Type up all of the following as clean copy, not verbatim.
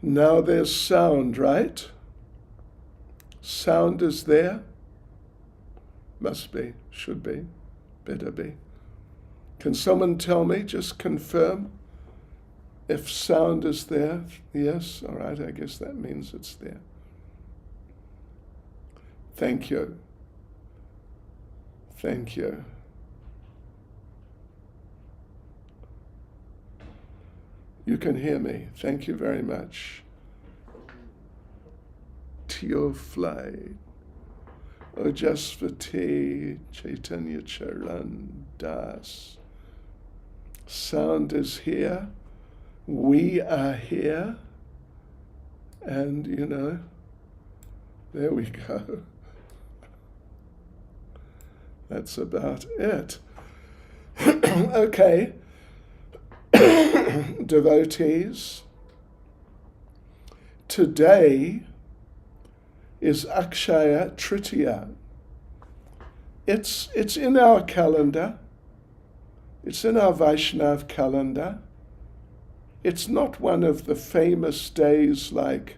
Now there's sound, right? Sound is there? Must be, should be, better be. Can someone tell me, just confirm, if sound is there? Yes, all right, I guess that means it's there. Thank you. Thank you. You can hear me. Thank you very much. Teofly. Ojasvati Chaitanya Charan Das. Sound is here. We are here. And, there we go. That's about it. Okay. Devotees, today is Aksaya Trtiya. It's in our calendar. It's in our Vaishnav calendar. It's not one of the famous days like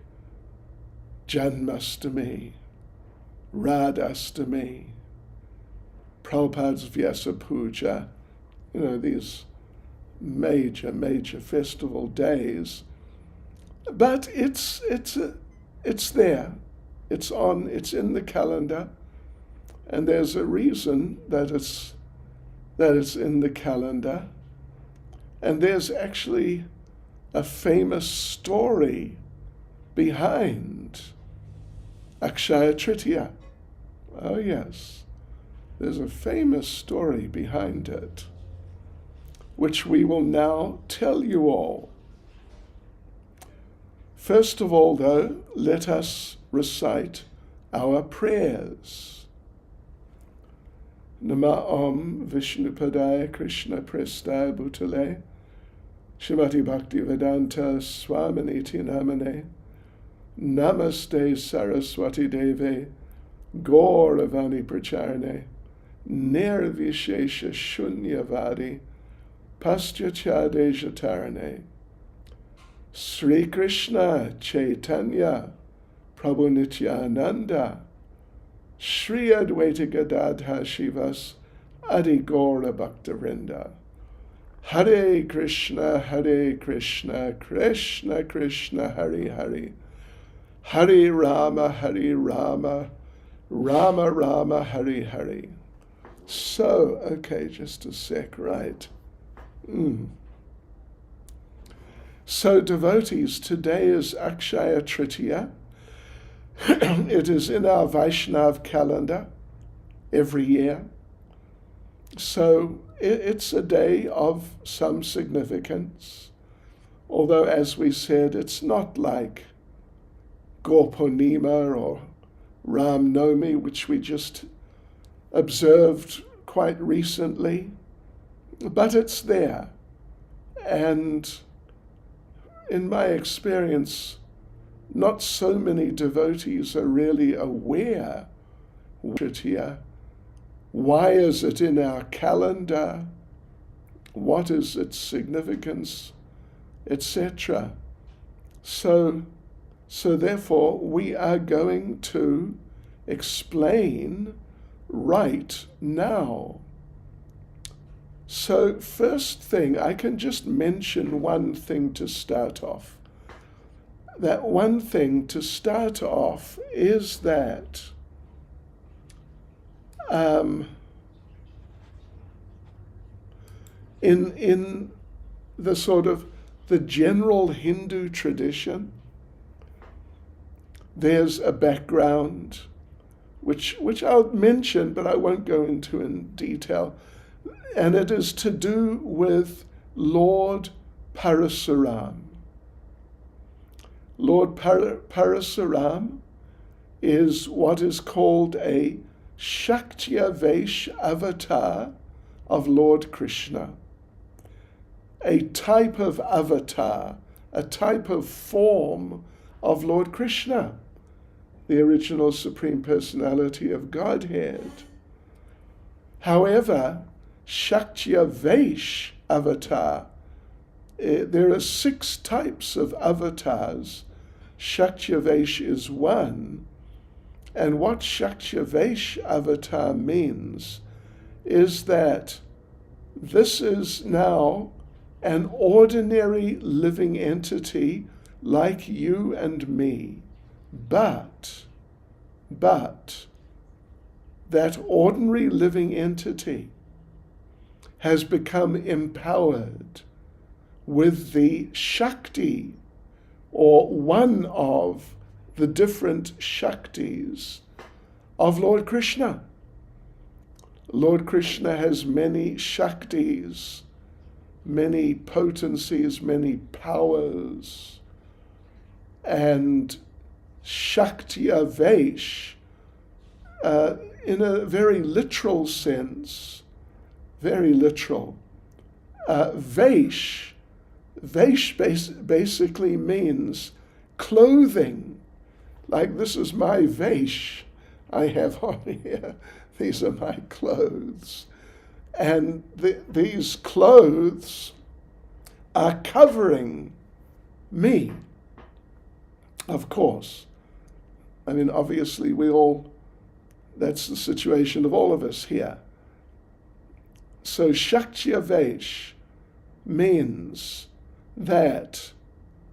Janmastami, Radhastami, Prabhupada's Vyasa Puja, these major festival days. But it's there. It's in the calendar, and there's a reason that it's in the calendar. And there's actually a famous story behind Aksaya Trtiya. Oh yes, there's a famous story behind it, which we will now tell you all. First of all, though, let us recite our prayers. Nama Om Vishnupadaya Krishna Prestaya Bhutale Shrimati Bhakti Vedanta Swaminiti Namane Namaste Saraswati Deve Gauravani Pracharane Nirvishesha Shunyavadi Paschatyadeja Tarane Sri Krishna Chaitanya Prabhu Nityananda Shri Advaita Gadadha Shivas Adi Gaura Bhaktarinda Hare Krishna Krishna Krishna Hare Hare Hare Rama Rama Rama Hare Hare. So, okay, just a sec, right. So, devotees, today is Akshaya Trtiya. It is in our Vaishnav calendar every year. So, it's a day of some significance. Although, as we said, it's not like Gorpunima or Ram Nomi, which we just observed quite recently. But it's there. And in my experience, not so many devotees are really aware of Trtiya. Why is it in our calendar? What is its significance? Etc. So therefore, we are going to explain right now. So first thing, I can just mention one thing to start off. That one thing to start off is that in the sort of the general Hindu tradition, there's a background which I'll mention, but I won't go into in detail. And it is to do with Lord Parasuram. Lord Parasuram is what is called a Shaktya-Vaish avatar of Lord Krishna. A type of avatar, a type of form of Lord Krishna, the original Supreme Personality of Godhead. However, Shaktya-Vaish avatar, there are 6 types of avatars Shaktiyavesh is one. And what Shaktiyavesh avatar means is that this is now an ordinary living entity like you and me. But that ordinary living entity has become empowered with the Shakti, or one of the different Shaktis of Lord Krishna. Lord Krishna has many Shaktis, many potencies, many powers. And Shaktiyavesh, in a very literal sense, very literal, Vesh basically means clothing. Like, this is my Vesh I have on here. These are my clothes. And these clothes are covering me, of course. I mean, obviously, that's the situation of all of us here. So Shaktiyavesh means that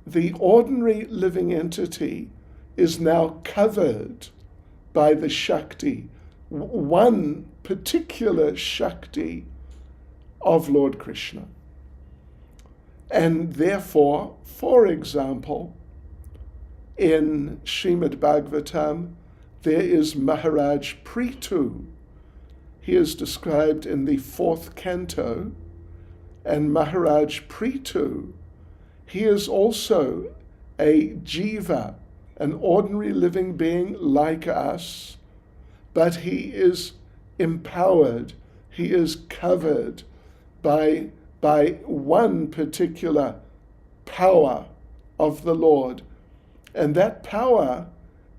the ordinary living entity is now covered by the Shakti, one particular Shakti of Lord Krishna. And therefore, for example, in Srimad Bhagavatam, there is Maharaj Prithu. He is described in the 4th canto, and Maharaj Prithu, he is also a jiva, an ordinary living being like us, but he is empowered, he is covered by one particular power of the Lord. And that power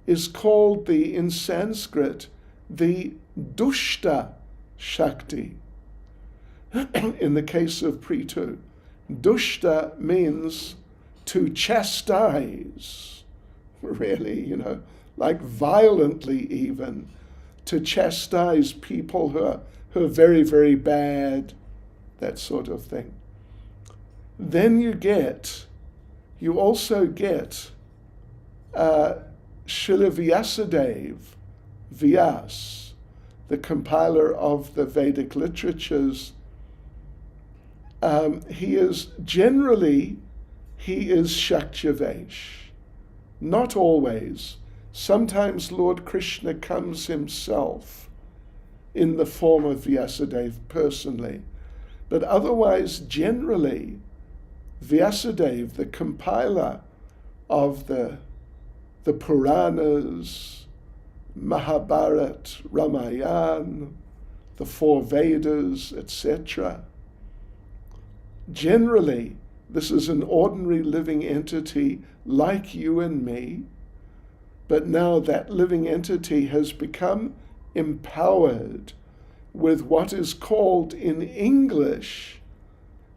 is called in Sanskrit, the Dushta Shakti. In the case of Prithu, Dushta means to chastise, really, like violently even, to chastise people who are very, very bad, that sort of thing. Then you also get Srila Vyasadeva, Vyas, the compiler of the Vedic literatures. He is Shaktiyavesh. Not always. Sometimes Lord Krishna comes himself in the form of Vyasadeva personally. But otherwise, generally, Vyasadeva, the compiler of the Puranas, Mahabharata, Ramayana, the 4 Vedas, etc. Generally, this is an ordinary living entity like you and me, but now that living entity has become empowered with what is called in English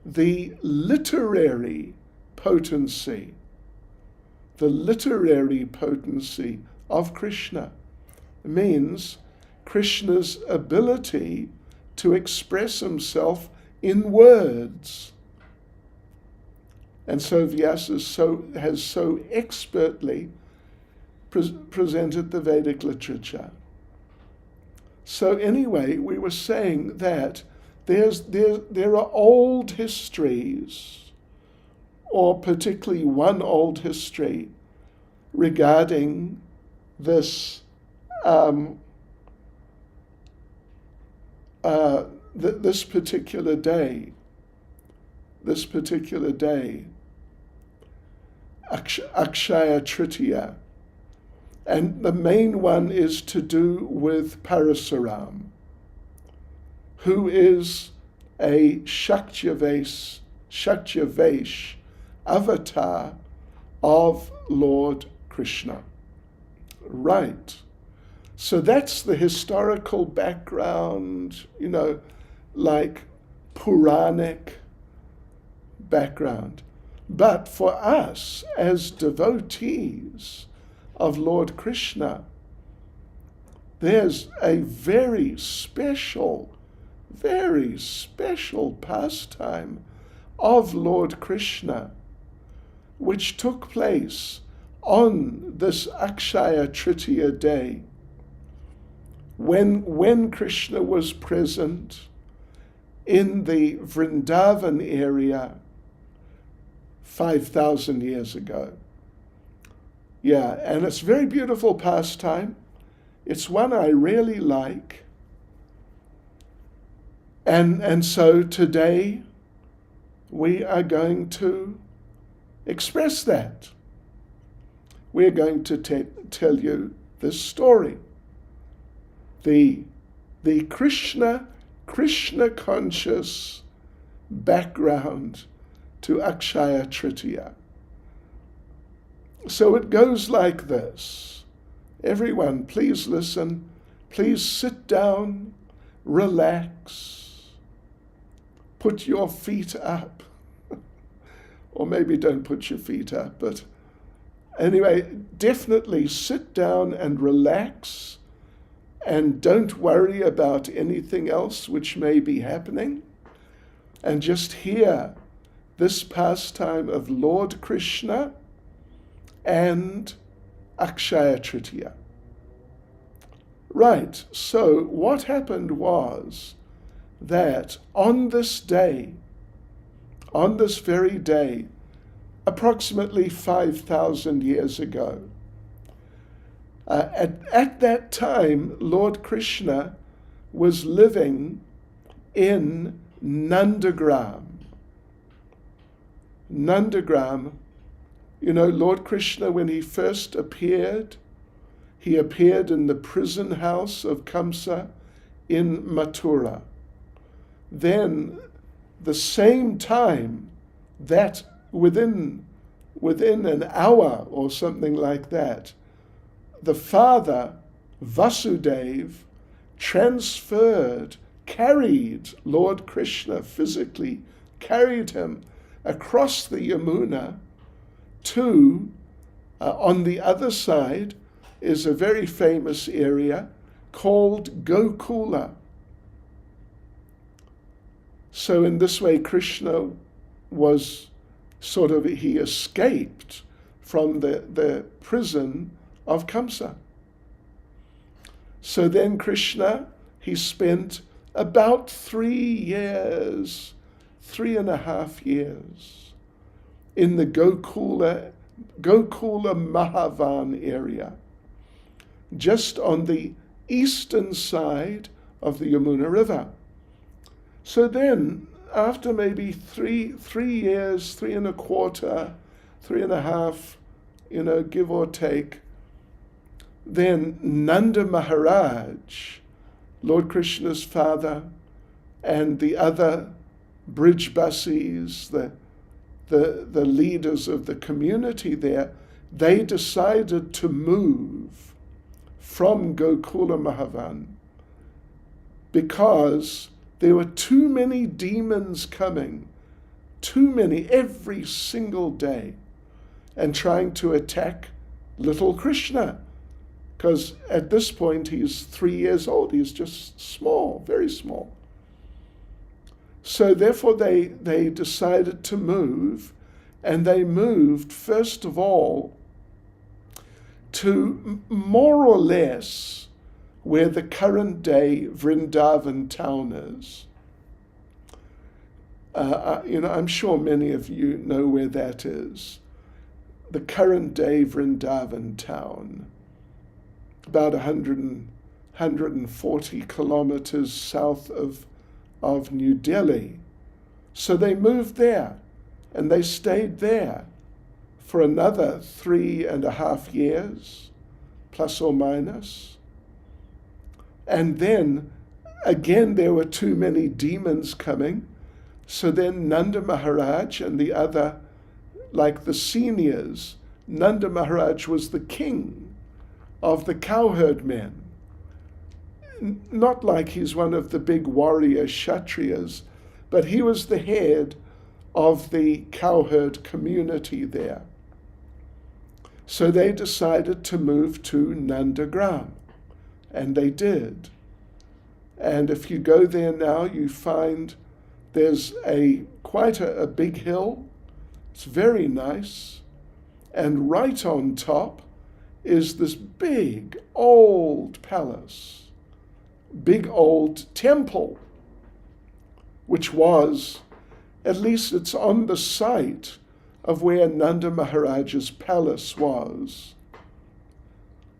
the literary potency. The literary potency of Krishna means Krishna's ability to express himself in words. And so Vyasa has so expertly presented the Vedic literature. So anyway, we were saying that there are old histories, or particularly one old history regarding this this particular day, Aksaya Trtiya. And the main one is to do with Parasuram, who is a Shaktiyavesh avatar of Lord Krishna. Right. So that's the historical background, like Puranic background. But for us as devotees of Lord Krishna, there's a very special pastime of Lord Krishna, which took place on this Aksaya Trtiya day, when Krishna was present in the Vrindavan area 5,000 years ago. Yeah, and it's a very beautiful pastime. It's one I really like. And so today we are going to express that. We're going to tell you this story. The Krishna conscious background to Akshaya Trtiya. So it goes like this. Everyone, please listen. Please sit down, relax, put your feet up. Or maybe don't put your feet up, but anyway, definitely sit down and relax, and don't worry about anything else which may be happening, and just hear this pastime of Lord Krishna and Akshaya Trtiya. Right, so what happened was that on this day, on this very day, approximately 5,000 years ago, at that time, Lord Krishna was living in Nandagram. Nandagram, Lord Krishna, when he first appeared, he appeared in the prison house of Kamsa in Mathura. Then, the same time, that within an hour or something like that, the father, Vasudeva, carried Lord Krishna physically, carried him across the Yamuna to, on the other side, is a very famous area called Gokula. So in this way, Krishna was he escaped from the prison of Kamsa. So then Krishna, he spent about 3.5 years in the Gokula Mahavan area, just on the eastern side of the Yamuna River. So then, after maybe 3 years, 3.25, 3.5, give or take, then Nanda Maharaj, Lord Krishna's father, and the other Brijbasis, the leaders of the community there, they decided to move from Gokula Mahavan because there were too many demons coming, too many every single day, and trying to attack little Krishna. Because at this point he's 3 years old, he's just small, very small. So therefore they decided to move, and they moved first of all to more or less where the current day Vrindavan town is. I'm sure many of you know where that is. The current day Vrindavan town, about 140 kilometers south of New Delhi. So they moved there, and they stayed there for another 3.5 years, plus or minus. And then, again, there were too many demons coming. So then Nanda Maharaj and the other, like the seniors, Nanda Maharaj was the king of the cowherd men. Not like he's one of the big warrior Kshatriyas, but he was the head of the cowherd community there. So they decided to move to Nandagram, and they did. And if you go there now, you find there's quite a big hill. It's very nice. And right on top is this big old palace, big old temple, which was, at least it's on the site of where Nanda Maharaj's palace was.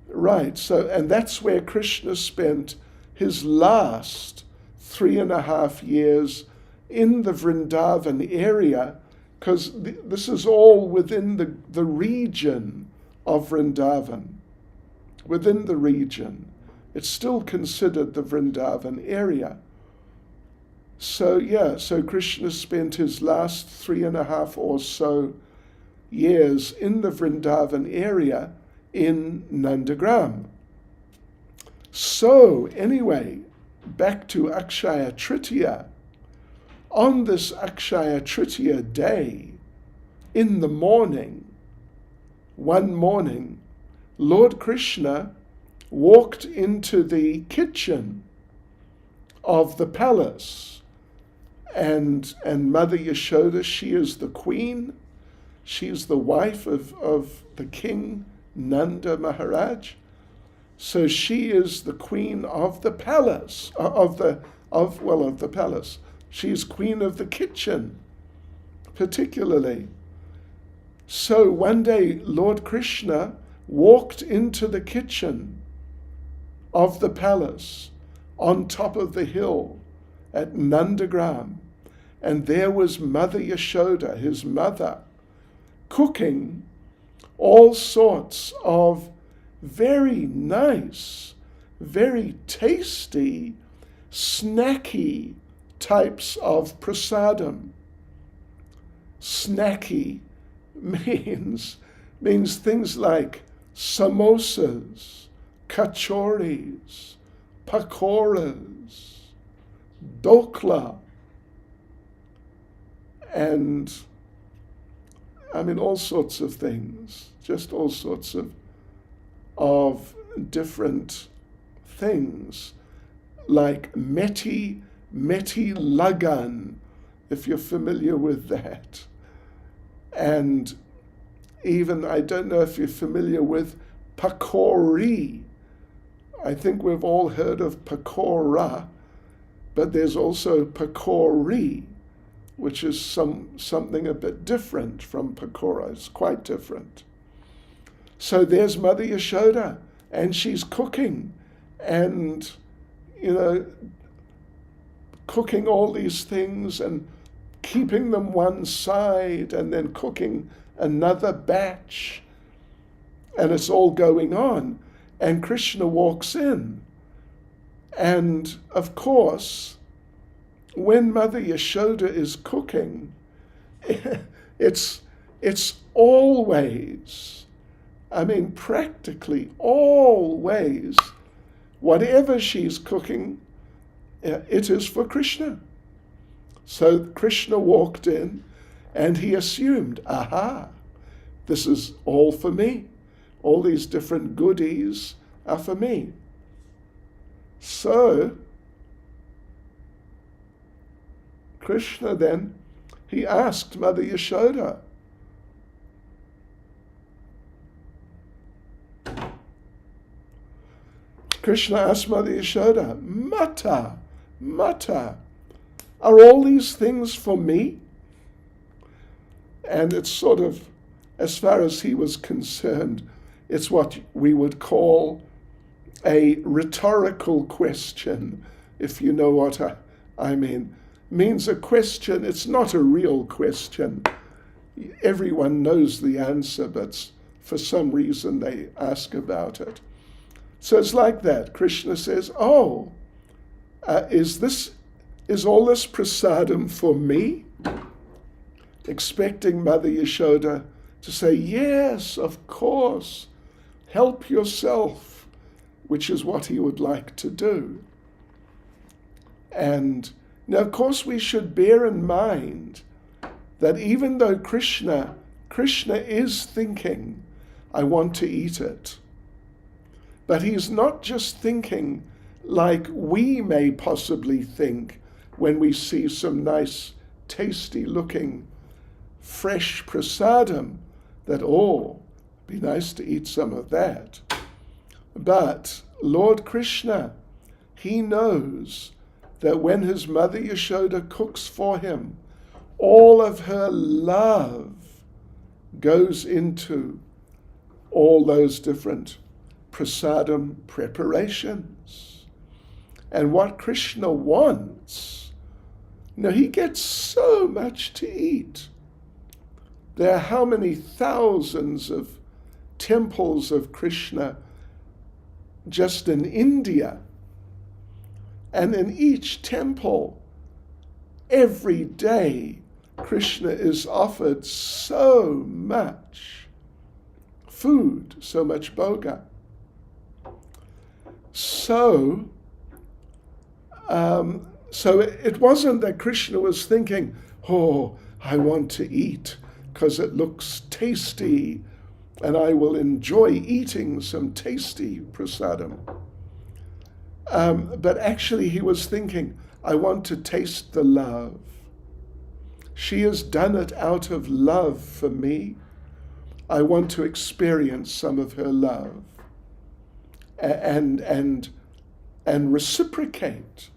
Right, and that's where Krishna spent his last 3.5 years in the Vrindavan area, because this is all within the region of Vrindavan. Within the region. It's still considered the Vrindavan area. So Krishna spent his last 3.5 or so years in the Vrindavan area in Nandagram. So anyway, back to Aksaya Trtiya. On this Aksaya Trtiya day, in the morning, one morning, Lord Krishna walked into the kitchen of the palace, and Mother Yashoda, she is the queen, she is the wife of the king Nanda Maharaj, so she is the queen of the palace, of the palace. She's queen of the kitchen, particularly. So one day, Lord Krishna walked into the kitchen of the palace on top of the hill at Nandagram, and there was Mother Yashoda, his mother, cooking all sorts of very nice, very tasty, snacky types of prasadam. Snacky means things like samosas, kachoris, pakoras, dokla, and all sorts of things, just all sorts of different things, like meti lagan, if you're familiar with that. And even, I don't know if you're familiar with pakori. I think we've all heard of pakora, but there's also pakori, which is something a bit different from pakora. It's quite different. So there's Mother Yashoda, and she's cooking, and, cooking all these things and keeping them one side and then cooking another batch. And it's all going on. And Krishna walks in. And of course, when Mother Yashoda is cooking, it's always, practically always, whatever she's cooking, it is for Krishna. So Krishna walked in and he assumed, aha, this is all for me. All these different goodies are for me. So Krishna then, he asked Mother Yashoda, Krishna asked Mother Yashoda, Mata, are all these things for me? And it's sort of, as far as he was concerned, it's what we would call a rhetorical question, if you know what I mean. Means a question, it's not a real question. Everyone knows the answer, but for some reason they ask about it. So it's like that. Krishna says, is all this prasadam for me? Expecting Mother Yashoda to say, yes, of course, help yourself, which is what he would like to do. And now, of course, we should bear in mind that even though Krishna is thinking, I want to eat it, but he's not just thinking like we may possibly think when we see some nice, tasty looking, fresh prasadam, that, oh, be nice to eat some of that. But Lord Krishna, he knows that when his mother Yashoda cooks for him, all of her love goes into all those different prasadam preparations. And what Krishna wants, he gets so much to eat. There are how many thousands of temples of Krishna just in India. And in each temple, every day, Krishna is offered so much food, so much bhoga. So it wasn't that Krishna was thinking, oh, I want to eat because it looks tasty and I will enjoy eating some tasty prasadam. But actually he was thinking, I want to taste the love. She has done it out of love for me. I want to experience some of her love and reciprocate.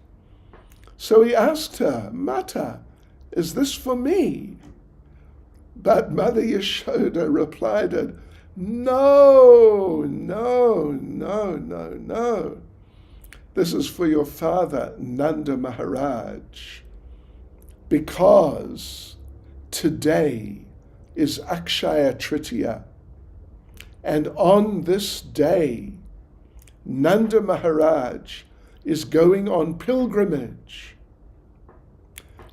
So he asked her, Mata, is this for me? But Mother Yashoda replied, no. This is for your father, Nanda Maharaj, because today is Aksaya Trtiya. And on this day, Nanda Maharaj is going on pilgrimage.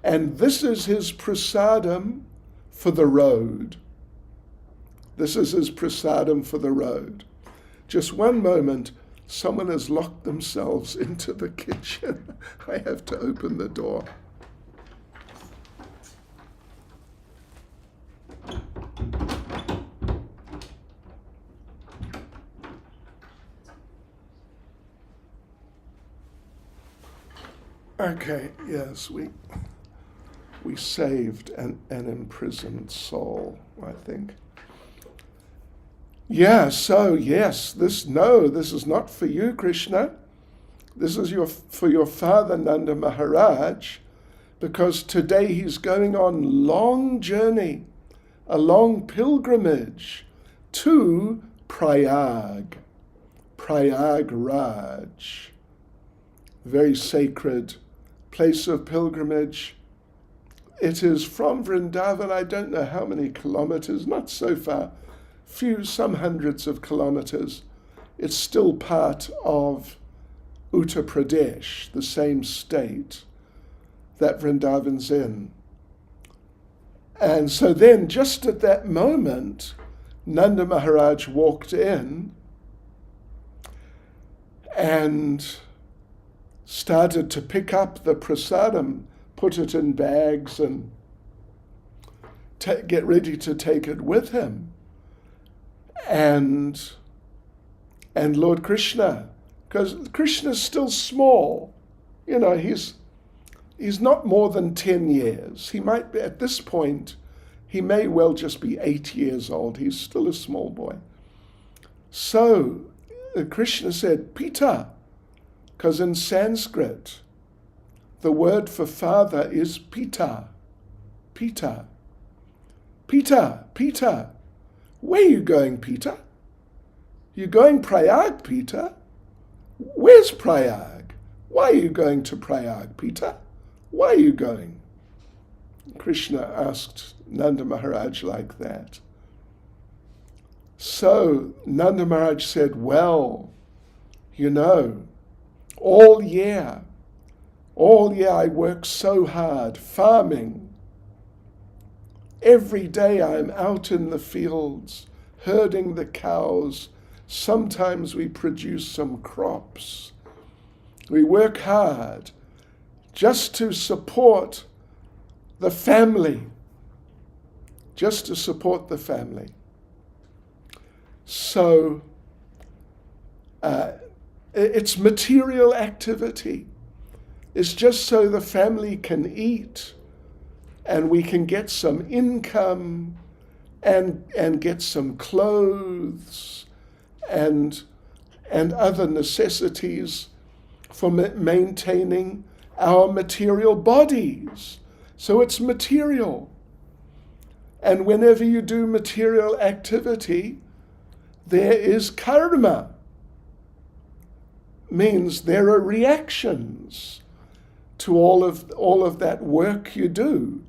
And this is his prasadam for the road. This is his prasadam for the road. Just one moment, someone has locked themselves into the kitchen. I have to open the door. Okay, yes, we saved an imprisoned soul, I think. Yeah, so yes, this is not for you, Krishna. This is for your father, Nanda Maharaj, because today he's going on long journey, a long pilgrimage to Prayagraj, very sacred place of pilgrimage. It is from Vrindavan, I don't know how many kilometers, not so far, some hundreds of kilometers. It's still part of Uttar Pradesh, the same state that Vrindavan's in. And so then, just at that moment, Nanda Maharaj walked in and started to pick up the prasadam, put it in bags and get ready to take it with him. And Lord Krishna, because Krishna's still small, he's not more than 10 years. He might be, at this point, he may well just be 8 years old. He's still a small boy. So Krishna said, Pita, because in Sanskrit, the word for father is Pita. Pita. Pita, Pita. Where are you going, Peter? You're going Prayag, Peter? Where's Prayag? Why are you going to Prayag, Peter? Why are you going? Krishna asked Nanda Maharaj like that. So Nanda Maharaj said, well, all year I work so hard farming. Every day I'm out in the fields, herding the cows. Sometimes we produce some crops. We work hard just to support the family. just to support the family. So it's material activity. It's just so the family can eat and we can get some income and get some clothes and other necessities for maintaining our material bodies. So it's material. And whenever you do material activity, there is karma. Means there are reactions to all of that work you do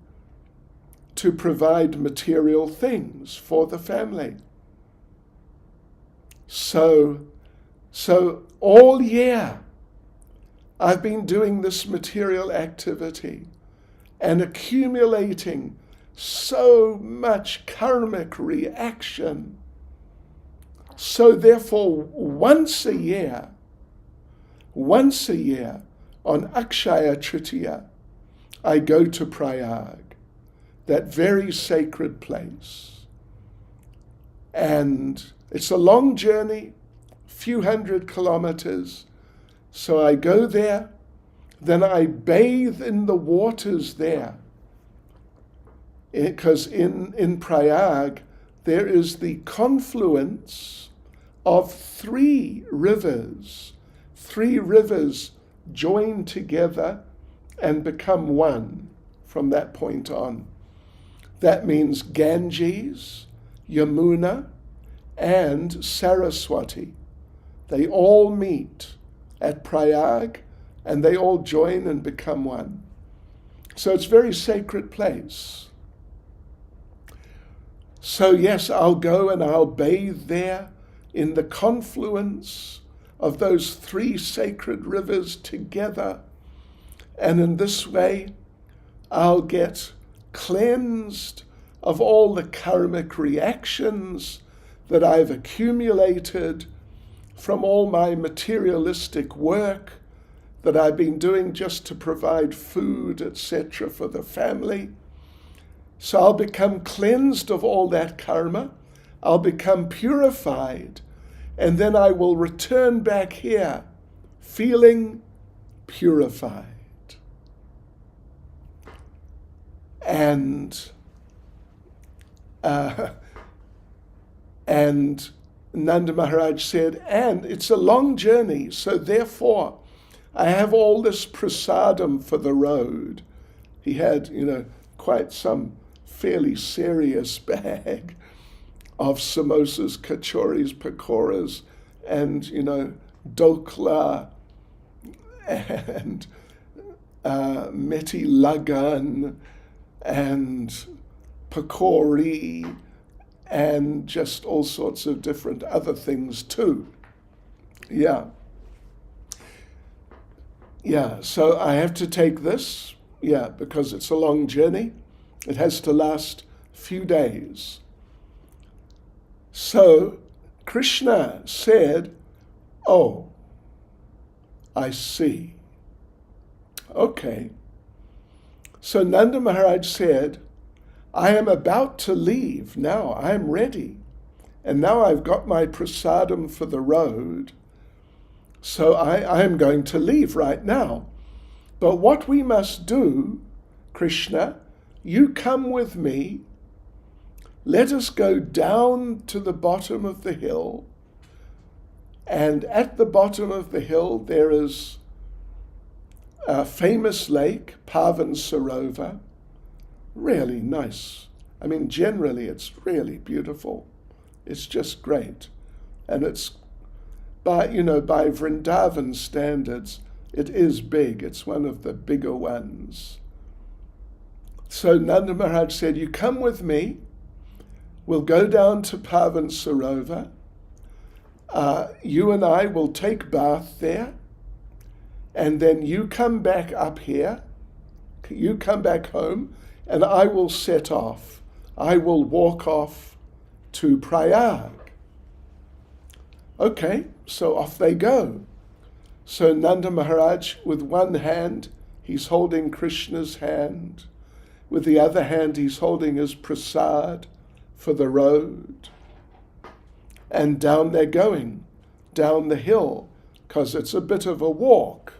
to provide material things for the family. So all year I've been doing this material activity and accumulating so much karmic reaction. So therefore, once a year, on Aksaya Trtiya, I go to Prayag, that very sacred place. And it's a long journey, few hundred kilometers. So I go there, then I bathe in the waters there. Because in Prayag, there is the confluence of three rivers join together and become one from that point on. That means Ganges, Yamuna, and Saraswati. They all meet at Prayag and they all join and become one. So it's a very sacred place. So yes, I'll go and I'll bathe there in the confluence of those three sacred rivers together. And in this way, I'll get cleansed of all the karmic reactions that I've accumulated from all my materialistic work that I've been doing just to provide food, etc., for the family. So I'll become cleansed of all that karma. I'll become purified. And then I will return back here feeling purified. And Nanda Maharaj said, and it's a long journey, so therefore I have all this prasadam for the road. He had, quite some fairly serious bag of samosas, kachoris, pakoras, and, dokla, and meti lagan, and pakori, and just all sorts of different other things too. Yeah, so I have to take this, because it's a long journey. It has to last a few days. So Krishna said, oh, I see. Okay. So Nanda Maharaj said, I am about to leave now. I am ready. And now I've got my prasadam for the road. So I am going to leave right now. But what we must do, Krishna, you come with me. Let us go down to the bottom of the hill. And at the bottom of the hill, there is a famous lake, Pavan Sarovar. Really nice. I mean, generally, it's really beautiful. It's just great. And it's, by Vrindavan standards, it is big. It's one of the bigger ones. So Nanda Maharaj said, you come with me. We'll go down to Pavan Sarovar. You and I will take bath there. And then you come back up here. You come back home. And I will set off. I will walk off to Prayag. Okay, so off they go. So Nanda Maharaj, with one hand, he's holding Krishna's hand. With the other hand, he's holding his prasad for the road. And down they're going, down the hill, because it's a bit of a walk.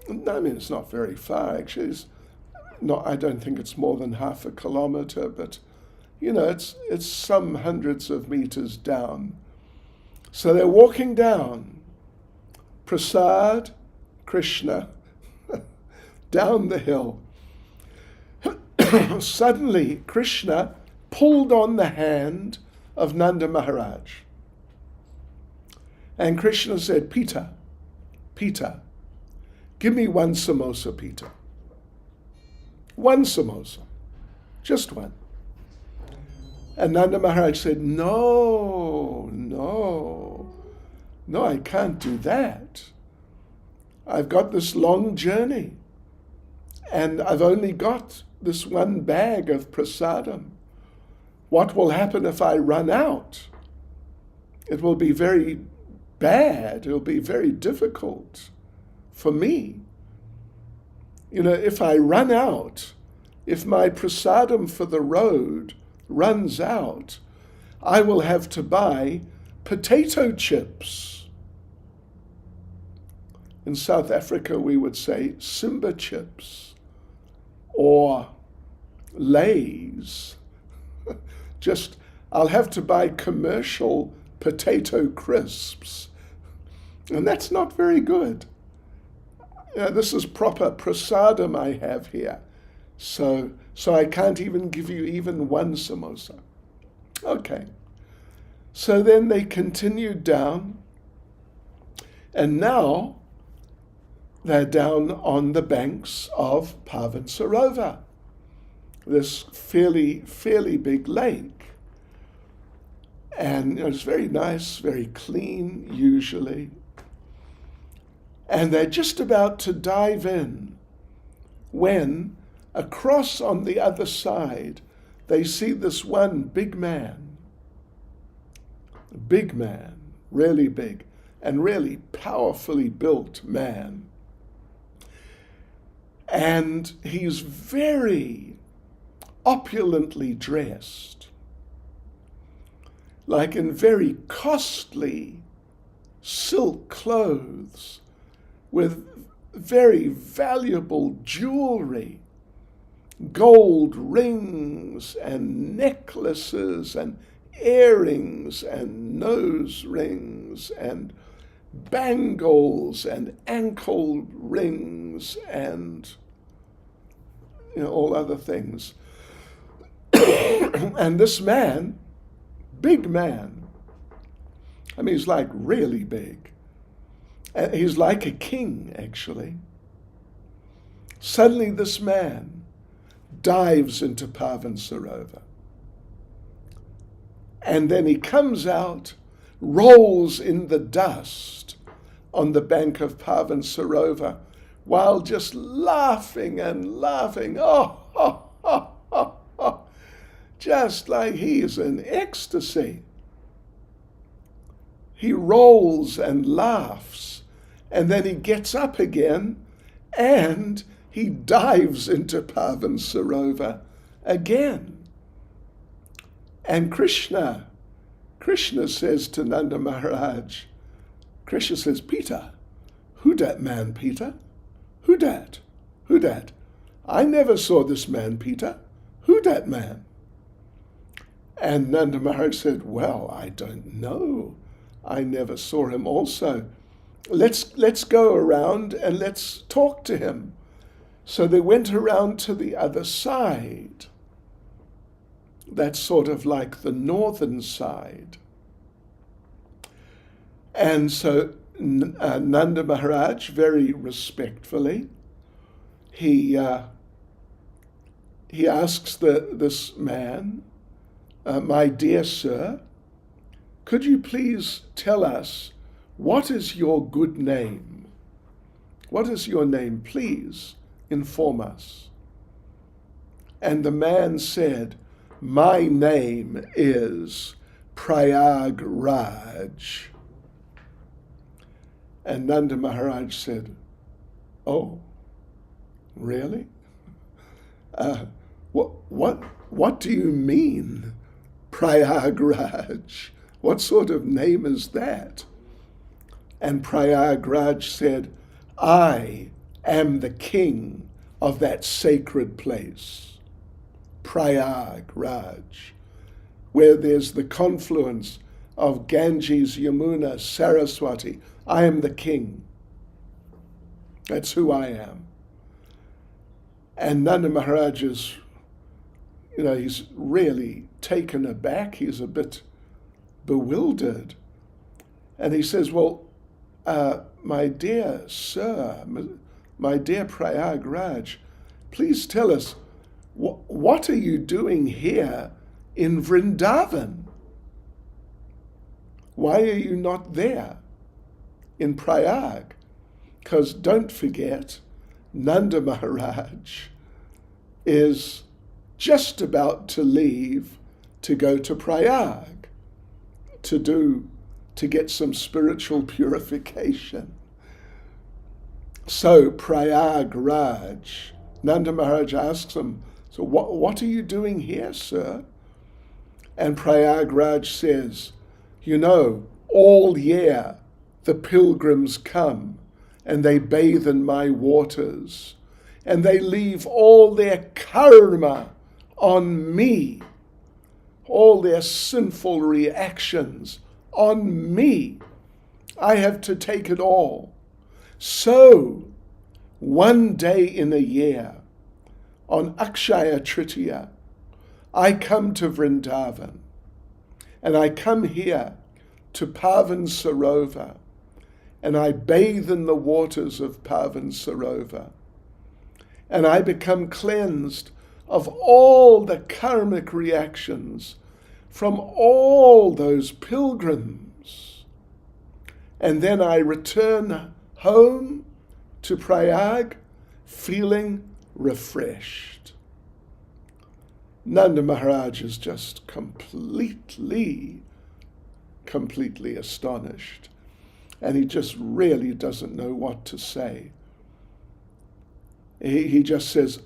I mean, it's not very far, actually. I don't think it's more than half a kilometer, but, it's some hundreds of meters down. So they're walking down, prasad, Krishna, down the hill. Suddenly, Krishna pulled on the hand of Nanda Maharaj. And Krishna said, Peter, give me one samosa, Peter. One samosa, just one. And Nanda Maharaj said, no, I can't do that. I've got this long journey, and I've only got this one bag of prasadam. What will happen if I run out? It will be very bad. It will be very difficult for me. If I run out, if my prasadam for the road runs out, I will have to buy potato chips. In South Africa, we would say Simba chips or Lays. I'll have to buy commercial potato crisps. And that's not very good. This is proper prasadam I have here. So I can't even give you even one samosa. Okay. So then they continued down, and now they're down on the banks of Pavan Sarovar, this fairly big lake. And it's very nice, very clean, usually. And they're just about to dive in when, across on the other side, they see this one big man, really big, and really powerfully built man. And he's very opulently dressed, like in very costly silk clothes, with very valuable jewelry, gold rings and necklaces and earrings and nose rings and bangles and ankle rings and all other things. And this man, big man, I mean, he's like really big. He's like a king, actually. Suddenly this man dives into Pavan Sarovar. And then he comes out, rolls in the dust on the bank of Pavan Sarovar, while just laughing and laughing. Just like he's in ecstasy. He rolls and laughs, and then he gets up again, and he dives into Pavan Sarovar again. And Krishna says to Nanda Maharaj, Krishna says, Peter, who dat man, Peter? Who dat? I never saw this man, Peter. Who dat man? And Nanda Maharaj said, well, I don't know. I never saw him also. Let's go around and let's talk to him. So they went around to the other side. That's sort of like the northern side. And so Nanda Maharaj, very respectfully, he asks this man, my dear sir, could you please tell us what is your good name? What is your name? Please inform us. And the man said, my name is Prayag Raj. And Nanda Maharaj said, oh, really? What do you mean, Prayagraj? What sort of name is that? And Prayagraj said, I am the king of that sacred place, Prayagraj, where there's the confluence of Ganges, Yamuna, Saraswati. I am the king. That's who I am. And Nanda Maharaj is, he's really taken aback. He's a bit bewildered. And he says, well, my dear sir, my dear Prayagraj, please tell us, what are you doing here in Vrindavan? Why are you not there in Prayag? Because don't forget, Nanda Maharaj is just about to leave to go to Prayag to get some spiritual purification. So Prayagraj, Nanda Maharaj asks him, so what are you doing here, sir? And Prayagraj says, all year the pilgrims come and they bathe in my waters and they leave all their karma on me, all their sinful reactions on me. I have to take it all. So, one day in a year, on Aksaya Trtiya, I come to Vrindavan, and I come here to Pavan Sarovar, and I bathe in the waters of Pavan Sarovar, and I become cleansed of all the karmic reactions from all those pilgrims. And then I return home to Prayag feeling refreshed. Nanda Maharaj is just completely astonished. And he just really doesn't know what to say. He just says,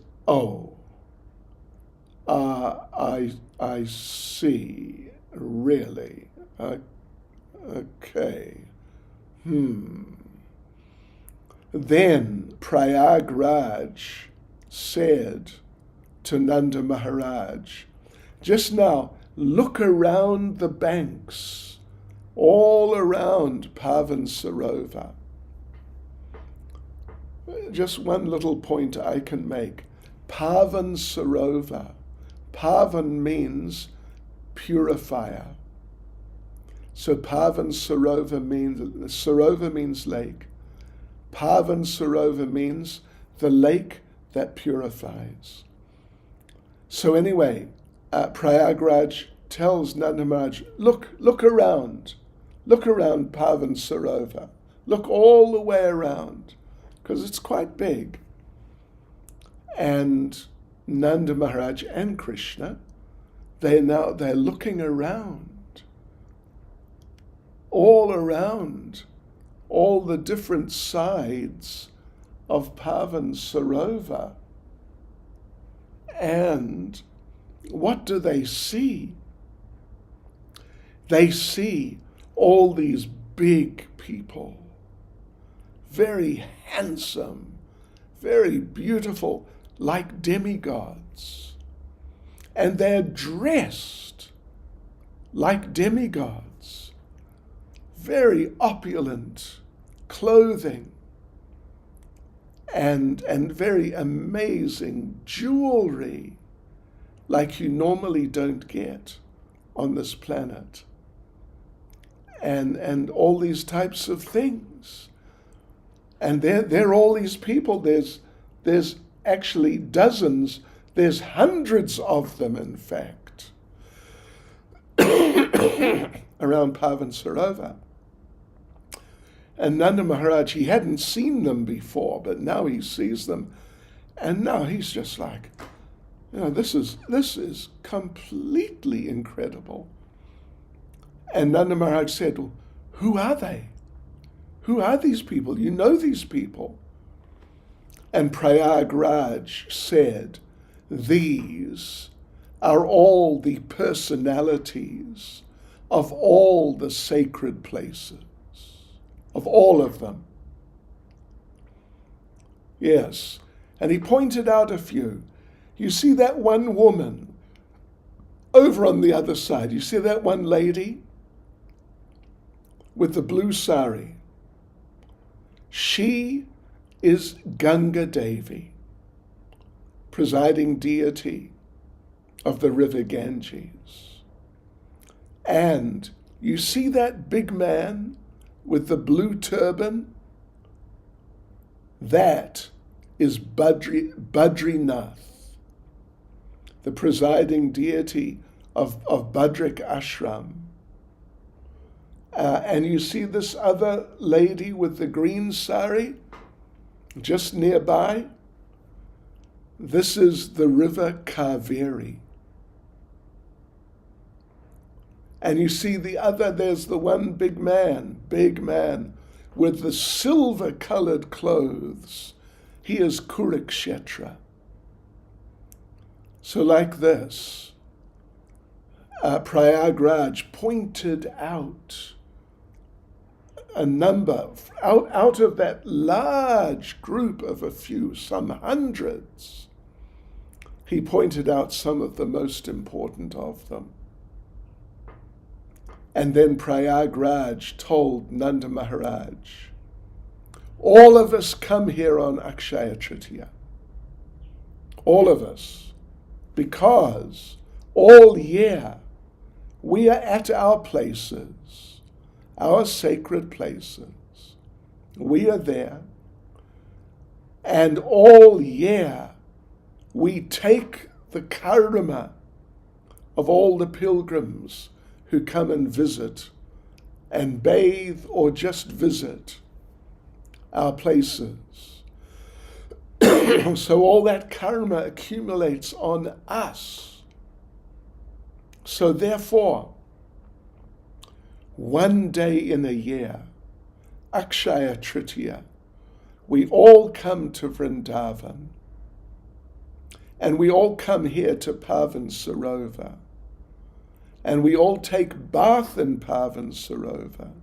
I see, really. Okay. Then Prayagraj said to Nanda Maharaj, just now, look around the banks, all around Pavan Sarovar. Just one little point I can make. Pavan Sarovar. Pavan means purifier. So Pavan Sarovar means lake. Pavan Sarovar means the lake that purifies. So anyway, Prayagraj tells Nanda Maharaj, look around Pavan Sarovar. Look all the way around, because it's quite big. And Nanda Maharaj and Krishna, they're looking around, all the different sides of Pavan Sarovar. And what do they see? They see all these big people, very handsome, very beautiful, like demigods. And they're dressed like demigods, very opulent clothing, and very amazing jewelry, like you normally don't get on this planet. And all these types of things. And there are all these people. There's actually dozens. There's hundreds of them, in fact, around Pavan Sarovar. And Nanda Maharaj, he hadn't seen them before, but now he sees them. And now he's just like, this is completely incredible. And Nanda Maharaj said, well, who are they? Who are these people? You know these people. And Prayagraj said, These are all the personalities of all the sacred places, of all of them. Yes, and he pointed out a few. You see that one woman over on the other side? You see that one lady with the blue sari? She is Ganga Devi, presiding deity of the river Ganges. And you see that big man with the blue turban? That is Badrinath, the presiding deity of Badrik Ashram. And you see this other lady with the green sari just nearby? This is the river Kaveri. And you see there's the one big man, with the silver-colored clothes. He is Kurukshetra. So like this, Prayagraj pointed out a number, out of that large group of a few, some hundreds, he pointed out some of the most important of them. And then Prayagraj told Nanda Maharaj, all of us come here on Aksaya Trtiya. All of us. Because all year we are at our places, our sacred places. We are there. And all year we take the karma of all the pilgrims who come and visit and bathe or just visit our places. So all that karma accumulates on us. So therefore, one day in a year, Akshaya Trtiya, we all come to Vrindavan, and we all come here to Pavan Sarovar, and we all take bath in Pavan Sarovar,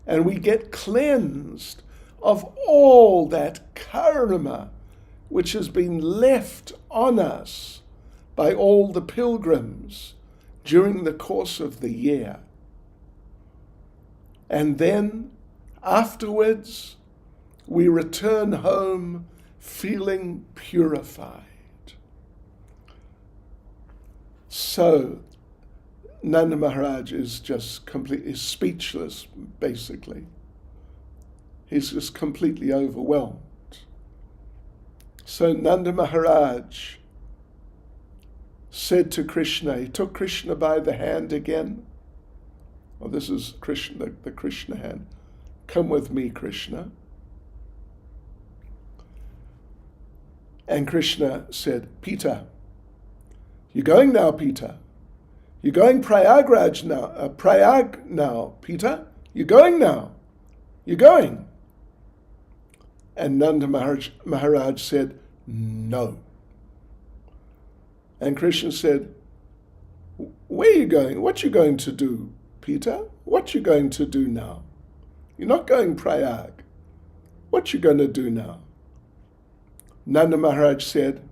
and we get cleansed of all that karma which has been left on us by all the pilgrims during the course of the year. And then afterwards, we return home feeling purified. So Nanda Maharaj is just completely speechless, basically. He's just completely overwhelmed. So Nanda Maharaj said to Krishna, he took Krishna by the hand again. Well, this is Krishna, the Krishna hand. Come with me, Krishna. And Krishna said, Peter, you're going now, Peter. You're going Prayag now, Peter. You're going now. You're going. And Nanda Maharaj said, no. And Krishna said, where are you going? What you going to do, Peter? What you going to do now? You're not going Prayag. What you going to do now? Nanda Maharaj said,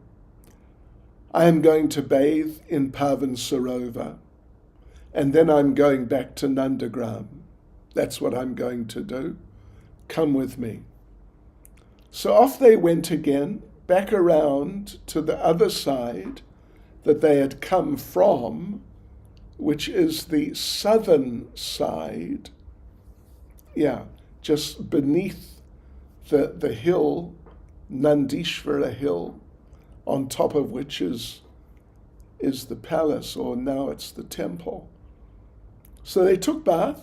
I am going to bathe in Pavan Sarovar, and then I'm going back to Nandagram. That's what I'm going to do. Come with me. So off they went again, back around to the other side that they had come from, which is the southern side. Yeah, just beneath the hill, Nandishvara hill, on top of which is the palace, or now it's the temple. So they took bath,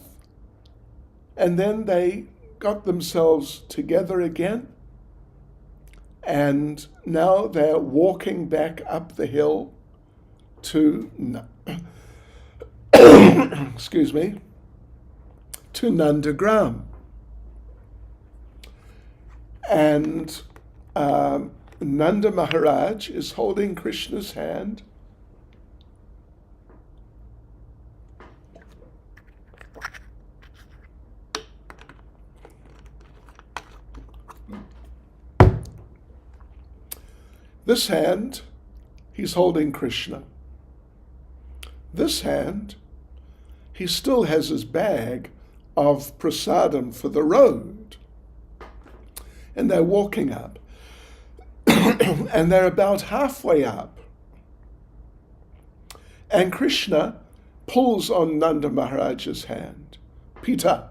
and then they got themselves together again, and now they're walking back up the hill to, excuse me, to Nandagram. And Nanda Maharaj is holding Krishna's hand. This hand, he's holding Krishna. This hand, he still has his bag of prasadam for the road. And they're walking up. And they're about halfway up. And Krishna pulls on Nanda Maharaj's hand. Pita,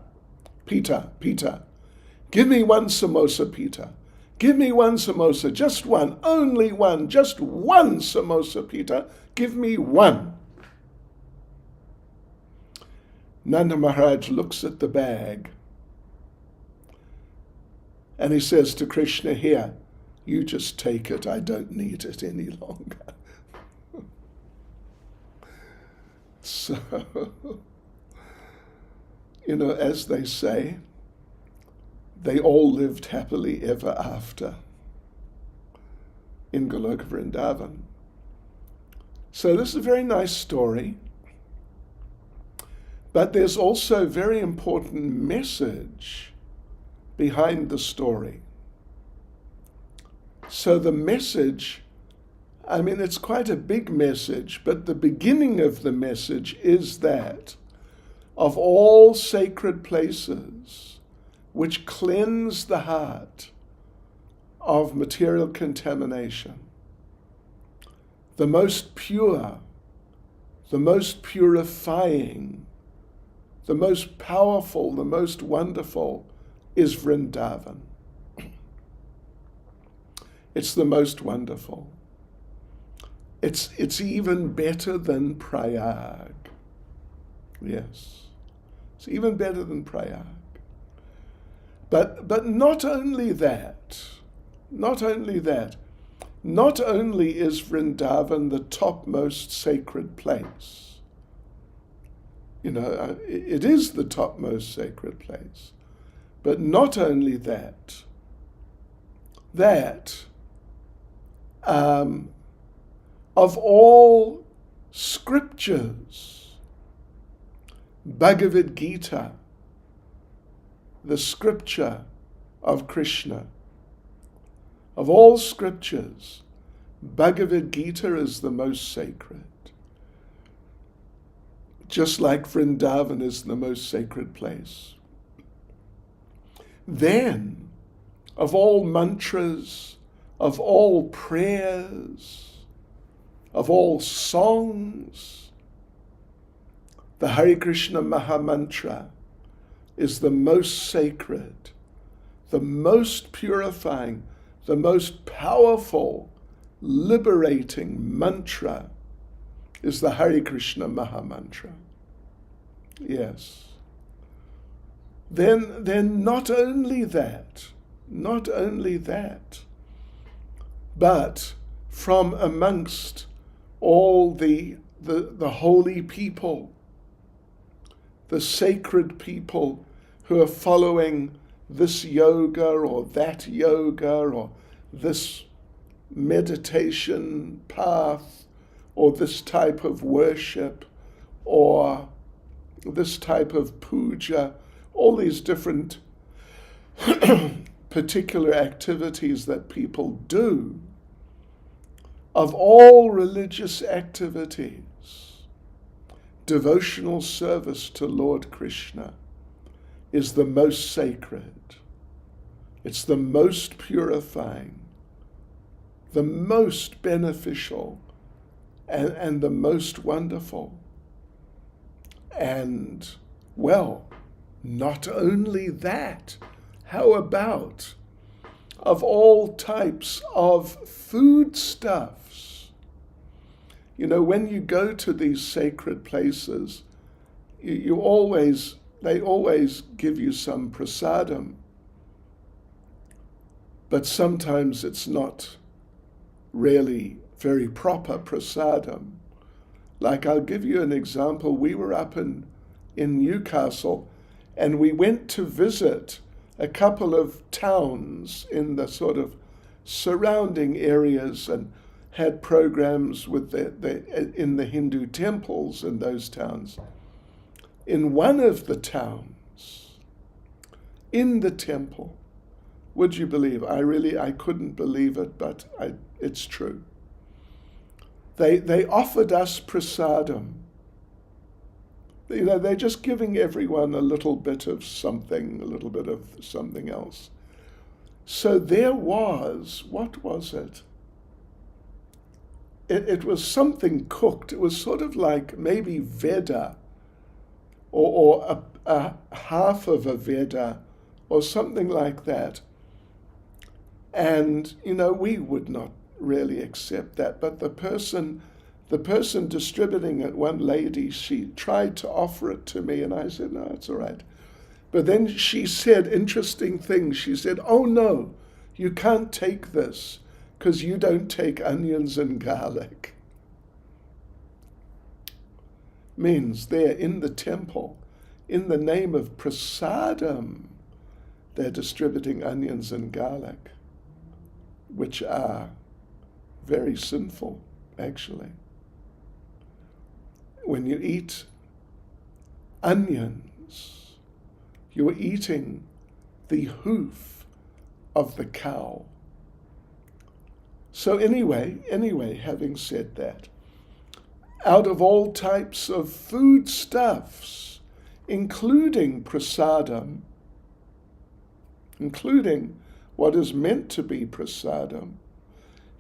Pita, Pita. Give me one samosa, Pita. Give me one samosa, just one, only one, just one samosa, Pita. Give me one. Nanda Maharaj looks at the bag and he says to Krishna, here, you just take it. I don't need it any longer. So, as they say, they all lived happily ever after in Goloka Vrindavan. So this is a very nice story, but there's also a very important message behind the story. So the message, it's quite a big message, but the beginning of the message is that of all sacred places which cleanse the heart of material contamination, the most pure, the most purifying, the most powerful, the most wonderful is Vrindavan. It's the most wonderful. It's even better than Prayag. Yes, it's even better than Prayag. But not only that, not only is Vrindavan the topmost sacred place. It is the topmost sacred place. But not only that, of all scriptures, Bhagavad Gita, the scripture of Krishna, of all scriptures, Bhagavad Gita is the most sacred. Just like Vrindavan is the most sacred place. Then, of all mantras, of all prayers, of all songs, the Hare Krishna Mahamantra is the most sacred, the most purifying, the most powerful, liberating mantra is the Hare Krishna Mahamantra. Yes. Then not only that, but from amongst all the holy people, the sacred people who are following this yoga or that yoga or this meditation path or this type of worship or this type of puja, all these different particular activities that people do, of all religious activities, devotional service to Lord Krishna is the most sacred. It's the most purifying, the most beneficial, and the most wonderful. And, well, not only that, how about of all types of foodstuffs? When you go to these sacred places, they always give you some prasadam, but sometimes it's not really very proper prasadam. Like, I'll give you an example. We were up in Newcastle, and we went to visit a couple of towns in the sort of surrounding areas and had programs with in the Hindu temples in those towns. In one of the towns, in the temple, would you believe? I couldn't believe it, but it's true. They offered us prasadam. They're just giving everyone a little bit of something, a little bit of something else. So there was, what was it? It was something cooked. It was sort of like maybe Veda or a half of a Veda or something like that. And, we would not really accept that. But the person distributing it, one lady, she tried to offer it to me, and I said, no, it's all right. But then she said interesting things. She said, oh no, you can't take this because you don't take onions and garlic. Means they're in the temple, in the name of prasadam, they're distributing onions and garlic, which are very sinful, actually. When you eat onions, you're eating the hoof of the cow. So anyway, having said that, out of all types of foodstuffs, including prasadam, including what is meant to be prasadam,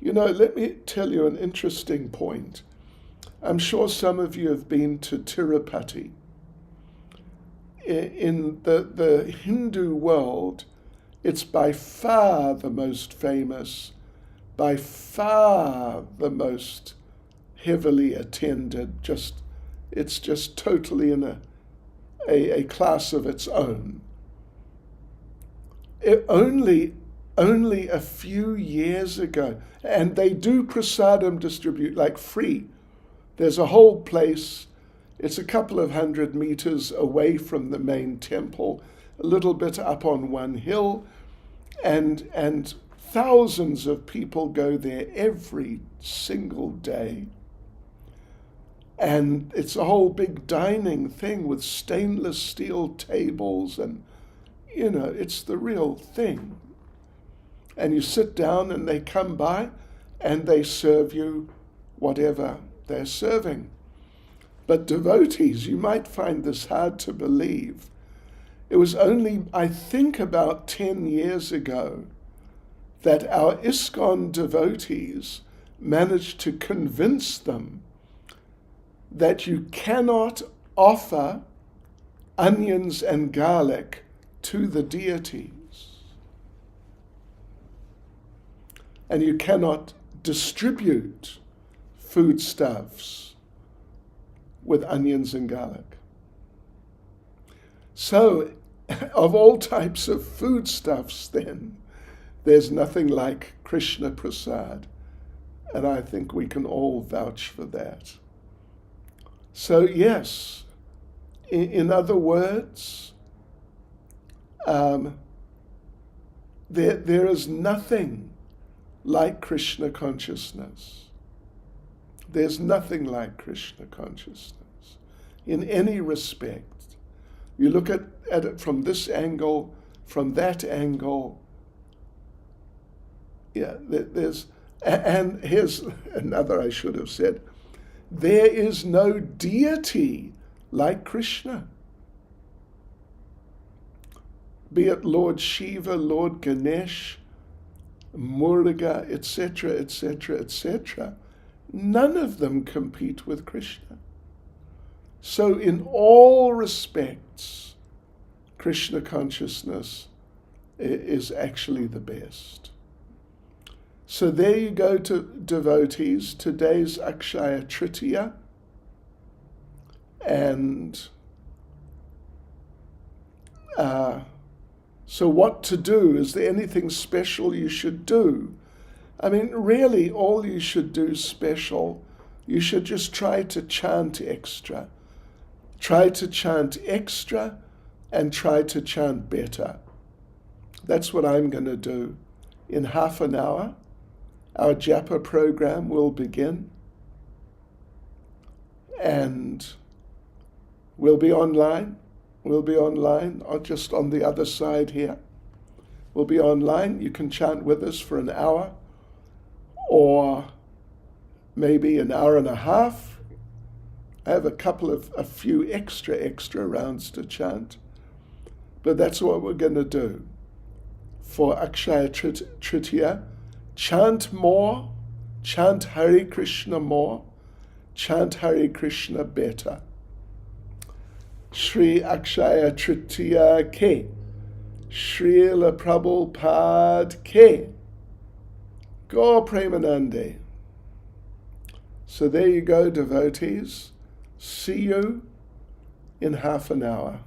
let me tell you an interesting point. I'm sure some of you have been to Tirupati. In the Hindu world, it's by far the most famous, by far the most heavily attended. It's just totally in a class of its own. Only a few years ago, and they do prasadam distribute like free. There's a whole place, it's a couple of 100 meters away from the main temple, a little bit up on one hill, and thousands of people go there every single day. And it's a whole big dining thing with stainless steel tables, and it's the real thing. And you sit down and they come by and they serve you whatever they're serving. But devotees, you might find this hard to believe. It was only, I think, about 10 years ago that our ISKCON devotees managed to convince them that you cannot offer onions and garlic to the deities. And you cannot distribute foodstuffs with onions and garlic. So, of all types of foodstuffs then, there's nothing like Krishna Prasad. And I think we can all vouch for that. So yes, in other words, there is nothing like Krishna consciousness. There's nothing like Krishna consciousness in any respect. You look at it from this angle, from that angle. Yeah, and here's another I should have said. There is no deity like Krishna. Be it Lord Shiva, Lord Ganesh, Muruga, etc., etc., etc. None of them compete with Krishna. So in all respects, Krishna consciousness is actually the best. So there you go, to devotees. Today's Aksaya Trtiya. And so what to do? Is there anything special you should do? I mean, really, all you should do special, you should just try to chant extra. Try to chant extra and try to chant better. That's what I'm going to do in half an hour, our japa program will begin, and we'll be online. We'll be online, or just on the other side here. We'll be online. You can chant with us for an hour, or maybe an hour and a half. I have a few extra rounds to chant, but that's what we're going to do for Aksaya Trtiya. Chant more, chant Hare Krishna more, chant Hare Krishna better. Shri Aksaya Trtiya ke, Srila Prabhupada ke, Gaur Premanande. So there you go, devotees. See you in half an hour.